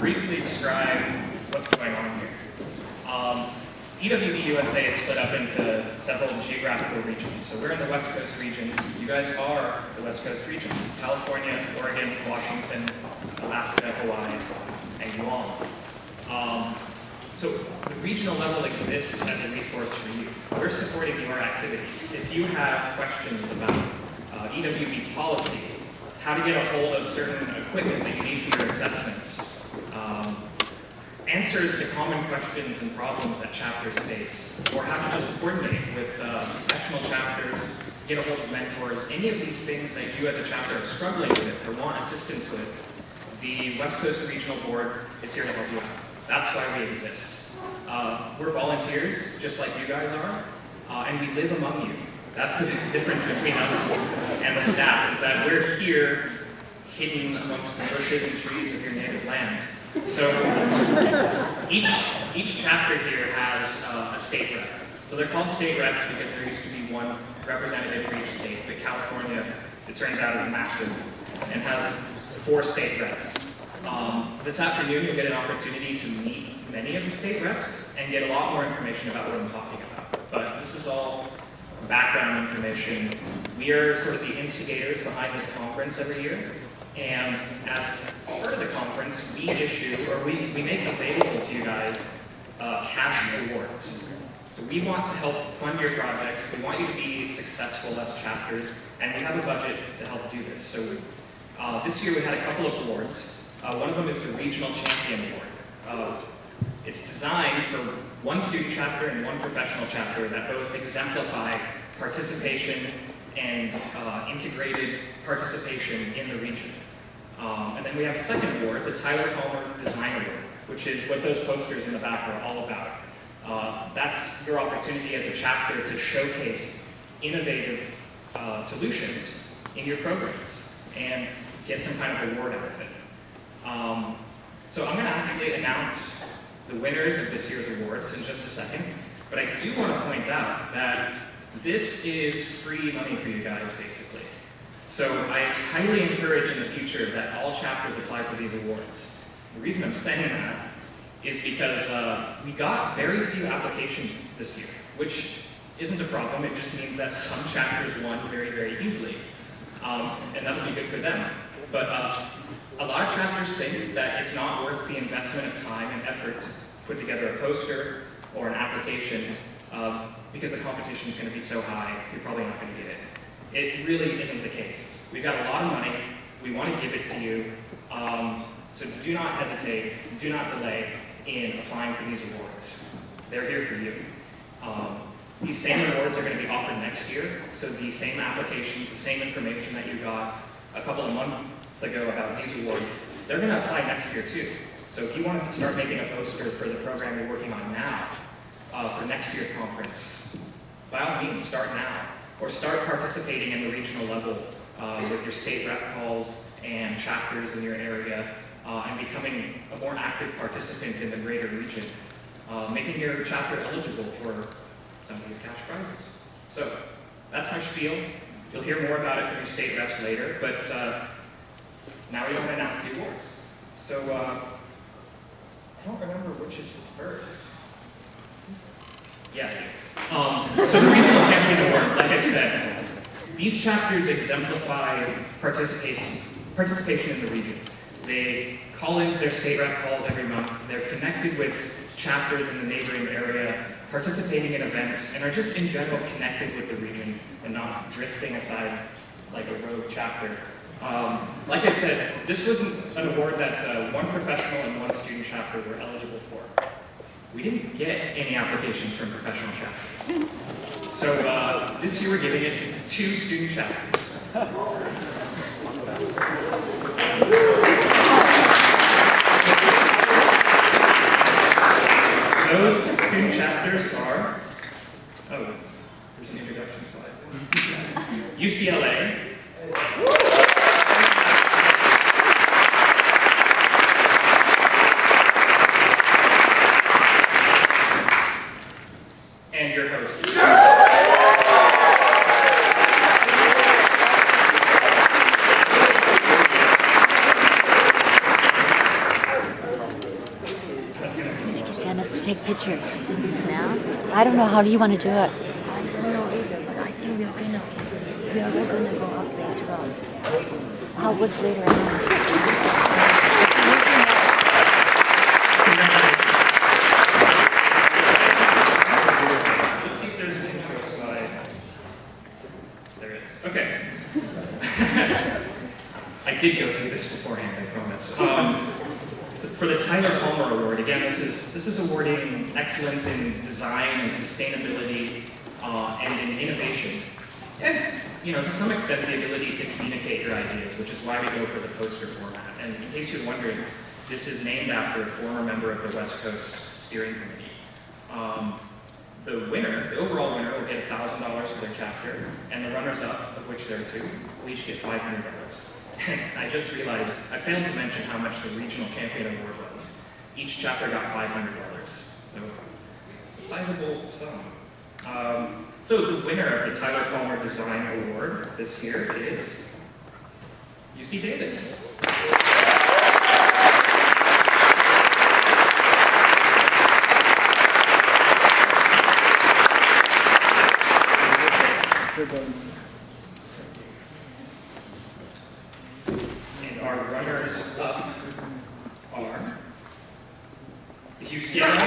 briefly describe what's going on here. EWB-USA is split up into several geographical regions. So we're in the West Coast region. You guys are the West Coast region. California, Oregon, Washington, Alaska, Hawaii, and Guam. So the regional level exists as a resource for you. We're supporting your activities. If you have questions about EWB policy, how to get a hold of certain equipment that you need for your assessments, answers to common questions and problems that chapters face, or how to just coordinate with professional chapters, get a hold of mentors, any of these things that you as a chapter are struggling with or want assistance with, the West Coast Regional Board is here to help you out. That's why we exist. We're volunteers, just like you guys are, and we live among you. That's the difference between us and the staff, is that we're here hidden amongst the bushes and trees of your native land. So each chapter here has a state rep. So they're called state reps because there used to be one representative for each state, but California, it turns out, is massive and has 4 state reps. This afternoon you'll get an opportunity to meet many of the state reps and get a lot more information about what I'm talking about. But this is all background information. We are sort of the instigators behind this conference every year. And as part of the conference, we issue, or we make available to you guys cash rewards. So we want to help fund your projects. We want you to be successful as chapters, and we have a budget to help do this. So this year we had a couple of awards. One of them is the Regional Champion Award. It's designed for one student chapter and one professional chapter that both exemplify participation and integrated participation in the region. And then we have a second award, the Tyler Palmer Design Award, which is what those posters in the back are all about. That's your opportunity as a chapter to showcase innovative solutions in your programs and get some kind of award out of it. So I'm going to actually announce the winners of this year's awards in just a second, but I do want to point out that this is free money for you guys, basically. So I highly encourage in the future that all chapters apply for these awards. The reason I'm saying that is because we got very few applications this year, which isn't a problem. It just means that some chapters won very, very easily, and that'll be good for them. But a lot of chapters think that it's not worth the investment of time and effort to put together a poster or an application because the competition is going to be so high, you're probably not going to get it. It really isn't the case. We've got a lot of money. We want to give it to you. So do not hesitate, do not delay in applying for these awards. They're here for you. These same awards are going to be offered next year. So the same applications, the same information that you got a couple of months ago about these awards, they're going to apply next year too. So if you want to start making a poster for the program you're working on now, for next year's conference, by all means, start now. Or start participating in the regional level with your state rep calls and chapters in your area, and becoming a more active participant in the greater region, making your chapter eligible for some of these cash prizes. So that's my spiel. You'll hear more about it from your state reps later, but now we want to announce the awards. So I don't remember which is first. Yeah. So the Regional Champion Award, like I said, these chapters exemplify participation in the region. They call into their state rep calls every month. They're connected with chapters in the neighboring area, participating in events, and are just in general connected with the region and not drifting aside like a rogue chapter. Like I said, this was an award that one professional and one student chapter were eligible for. We didn't get any applications from professional chapters. So this year we're giving it to 2 student chapters. Those student chapters are, oh, there's an introduction slide. UCLA. And your hosts. take pictures. Now? I don't know. How do you want to do it? I don't know either, but I think we are all gonna go up later on. How was later on? Let's see if there's an intro slide. There it is. Okay. I did go through this beforehand, I promise. For the Tyler Palmer Award, again, this is awarding excellence in design and sustainability and in innovation. And, to some extent, the ability to communicate your ideas, which is why we go for the poster format. And in case you're wondering, this is named after a former member of the West Coast Steering Committee. The winner, the overall winner, will get $1,000 for their chapter, and the runners-up, of which there are two, will each get $500. I just realized, I failed to mention how much the regional champion award was. Each chapter got $500, so a sizable sum. So the winner of the Tyler Palmer Design Award this year is UC Davis. And our runners up are UCLA.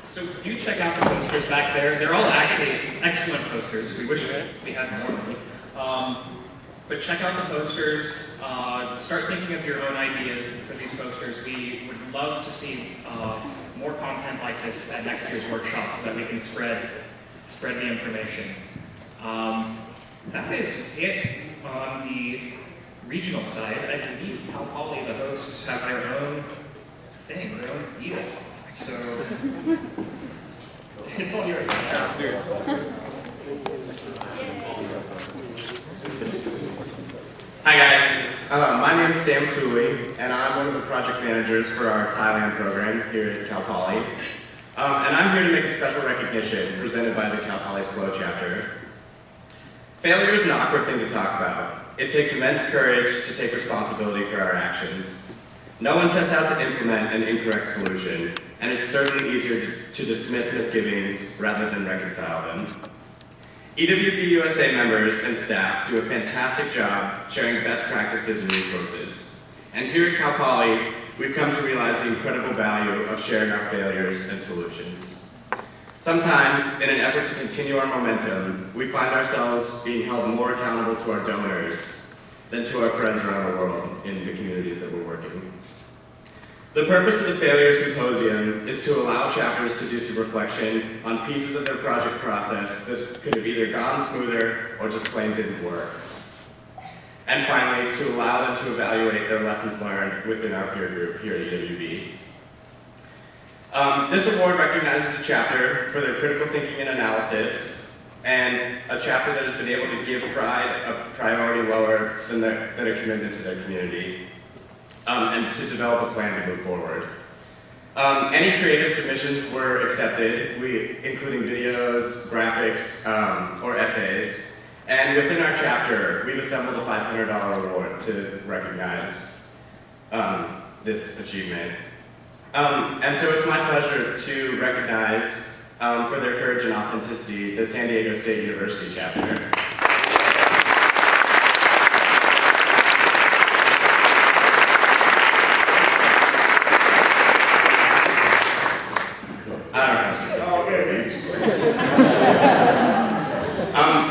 So do check out the posters back there. They're all actually excellent posters. We wish we had more of them. But check out the posters. Start thinking of your own ideas for these posters. We would love to see more content like this at next year's workshop so that we can spread the information. That is it on the regional side. I believe Cal Poly, the hosts, have their own thing, their own deal. So, it's all yours. Hi guys, my name is Sam Cooley, and I'm one of the project managers for our Thailand program here at Cal Poly. And I'm here to make a special recognition presented by the Cal Poly SLO chapter. Failure is an awkward thing to talk about. It takes immense courage to take responsibility for our actions. No one sets out to implement an incorrect solution, and it's certainly easier to dismiss misgivings rather than reconcile them. EWB-USA members and staff do a fantastic job sharing best practices and resources. And here at Cal Poly, we've come to realize the incredible value of sharing our failures and solutions. Sometimes, in an effort to continue our momentum, we find ourselves being held more accountable to our donors than to our friends around the world in the communities that we're working. The purpose of the Failure Symposium is to allow chapters to do some reflection on pieces of their project process that could have either gone smoother or just plain didn't work. And finally, to allow them to evaluate their lessons learned within our peer group here at EWB. This award recognizes a chapter for their critical thinking and analysis, and a chapter that has been able to give pride a priority lower than a commitment to their community. And to develop a plan to move forward. Any creative submissions were accepted, including videos, graphics, or essays. And within our chapter, we've assembled a $500 award to recognize this achievement. And so it's my pleasure to recognize, for their courage and authenticity, the San Diego State University chapter.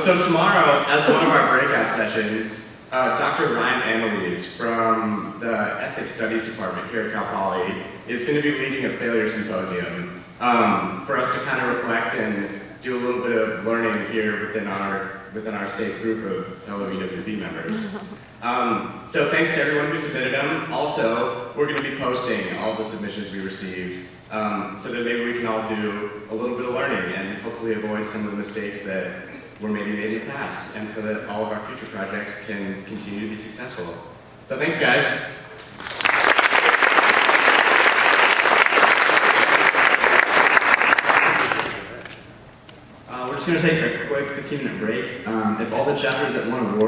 So tomorrow, as one of our breakout sessions, Dr. Ryan Annalise from the Ethics Studies Department here at Cal Poly is going to be leading a failure symposium for us to kind of reflect and do a little bit of learning here within our safe group of fellow EWB members. So thanks to everyone who submitted them. Also, we're going to be posting all the submissions we received so that maybe we can all do a little bit of learning and hopefully avoid some of the mistakes that were maybe made in the past, and so that all of our future projects can continue to be successful. So thanks, guys. just going to take a quick 15-minute break. If all the chapters that won awards